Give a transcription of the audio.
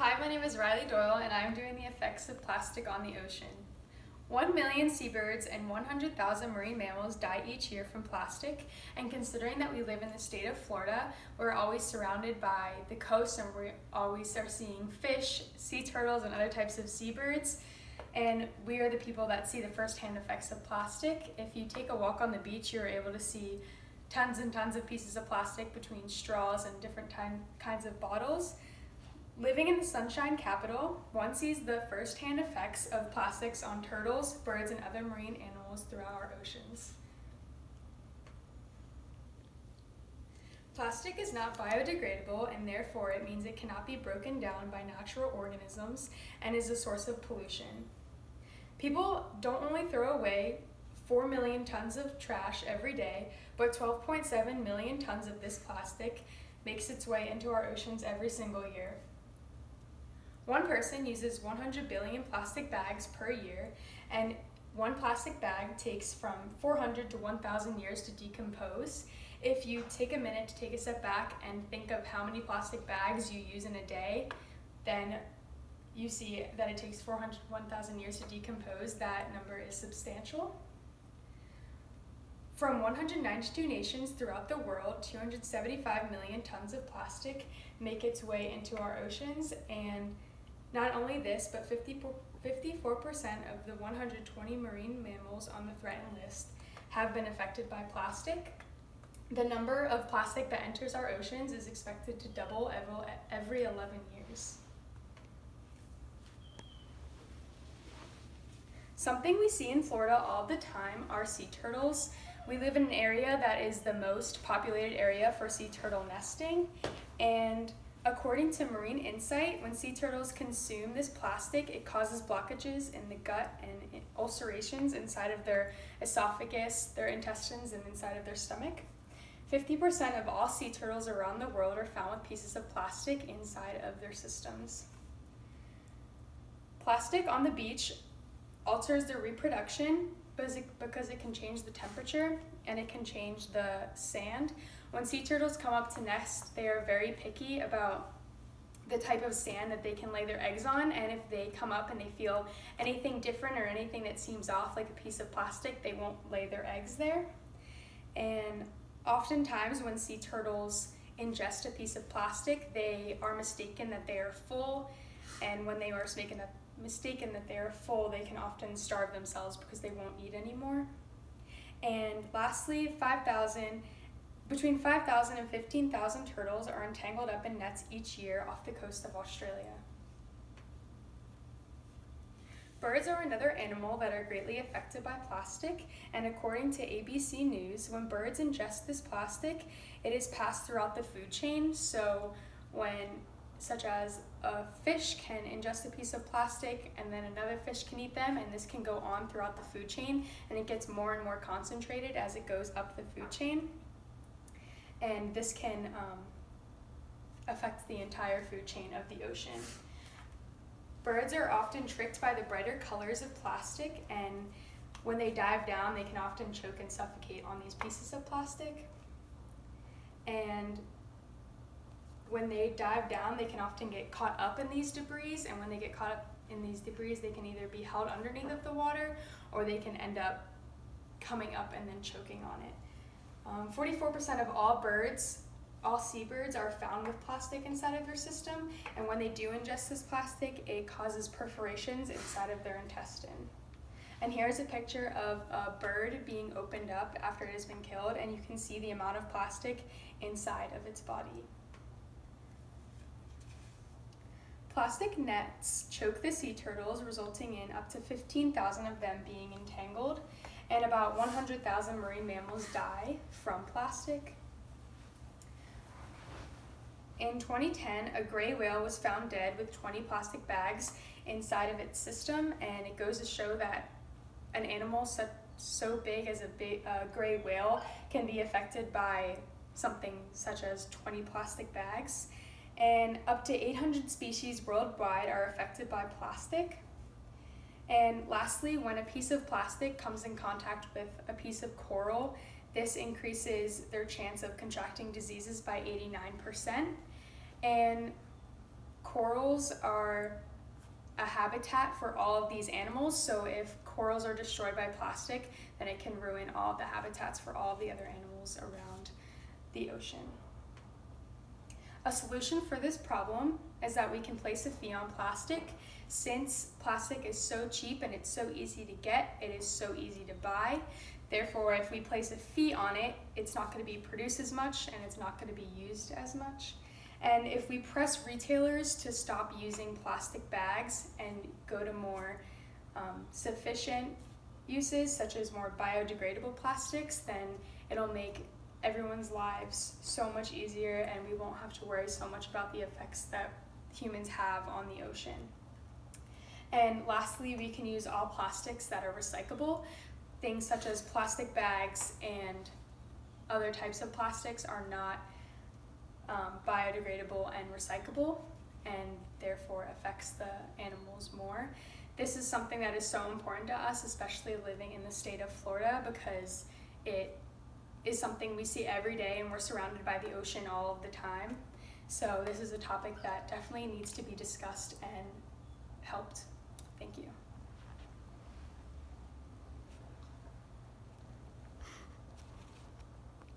Hi, my name is Riley Doyle, and I'm doing the effects of plastic on the ocean. 1 million seabirds and 100,000 marine mammals die each year from plastic, and considering that we live in the state of Florida, we're always surrounded by the coast and we always are seeing fish, sea turtles, and other types of seabirds, and we are the people that see the first-hand effects of plastic. If you take a walk on the beach, you're able to see tons and tons of pieces of plastic between straws and different kinds of bottles. Living in the Sunshine Capital, one sees the first-hand effects of plastics on turtles, birds, and other marine animals throughout our oceans. Plastic is not biodegradable, and therefore it means it cannot be broken down by natural organisms and is a source of pollution. People don't only throw away 4 million tons of trash every day, but 12.7 million tons of this plastic makes its way into our oceans every single year. One person uses 100 billion plastic bags per year, and one plastic bag takes from 400 to 1,000 years to decompose. If you take a minute to take a step back and think of how many plastic bags you use in a day, then you see that it takes 400 to 1,000 years to decompose. That number is substantial. From 192 nations throughout the world, 275 million tons of plastic make its way into our oceans, and not only this, but 54% of the 120 marine mammals on the threatened list have been affected by plastic. The number of plastic that enters our oceans is expected to double every 11 years. Something we see in Florida all the time are sea turtles. We live in an area that is the most populated area for sea turtle nesting, and according to Marine Insight, when sea turtles consume this plastic, it causes blockages in the gut and ulcerations inside of their esophagus, their intestines, and inside of their stomach. 50% of all sea turtles around the world are found with pieces of plastic inside of their systems. Plastic on the beach alters their reproduction because it can change the temperature and it can change the sand. When sea turtles come up to nest, they are very picky about the type of sand that they can lay their eggs on, and if they come up and they feel anything different or anything that seems off, like a piece of plastic, they won't lay their eggs there. And oftentimes when sea turtles ingest a piece of plastic, they are mistaken that they are full, and when they are mistaken that they are full, they can often starve themselves because they won't eat anymore. And lastly, between 5,000 and 15,000 turtles are entangled up in nets each year off the coast of Australia. Birds are another animal that are greatly affected by plastic, and according to ABC News, when birds ingest this plastic, it is passed throughout the food chain. So such as a fish can ingest a piece of plastic and then another fish can eat them, and this can go on throughout the food chain, and it gets more and more concentrated as it goes up the food chain. And this can affect the entire food chain of the ocean. Birds are often tricked by the brighter colors of plastic, and when they dive down, they can often choke and suffocate on these pieces of plastic. And when they dive down, they can often get caught up in these debris, and when they get caught up in these debris, they can either be held underneath of the water, or they can end up coming up and then choking on it. 44% of all seabirds are found with plastic inside of their system, and when they do ingest this plastic, it causes perforations inside of their intestine. And here's a picture of a bird being opened up after it has been killed, and you can see the amount of plastic inside of its body. Plastic nets choke the sea turtles, resulting in up to 15,000 of them being entangled, and about 100,000 marine mammals die from plastic. In 2010, a gray whale was found dead with 20 plastic bags inside of its system, and it goes to show that an animal so big as a gray whale can be affected by something such as 20 plastic bags. And up to 800 species worldwide are affected by plastic. And lastly, when a piece of plastic comes in contact with a piece of coral, this increases their chance of contracting diseases by 89%. And corals are a habitat for all of these animals, so if corals are destroyed by plastic, then it can ruin all of the habitats for all of the other animals around the ocean. A solution for this problem is that we can place a fee on plastic. Since plastic is so cheap and it's so easy to get, it is so easy to buy. Therefore, if we place a fee on it, it's not going to be produced as much and it's not going to be used as much. And if we press retailers to stop using plastic bags and go to more sufficient uses, such as more biodegradable plastics, then it'll make everyone's lives so much easier, and we won't have to worry so much about the effects that humans have on the ocean. And lastly, we can use all plastics that are recyclable. Things such as plastic bags and other types of plastics are not biodegradable and recyclable, and therefore affects the animals more. This is something that is so important to us, especially living in the state of Florida, because it is something we see every day and we're surrounded by the ocean all of the time. So this is a topic that definitely needs to be discussed and helped. Thank you.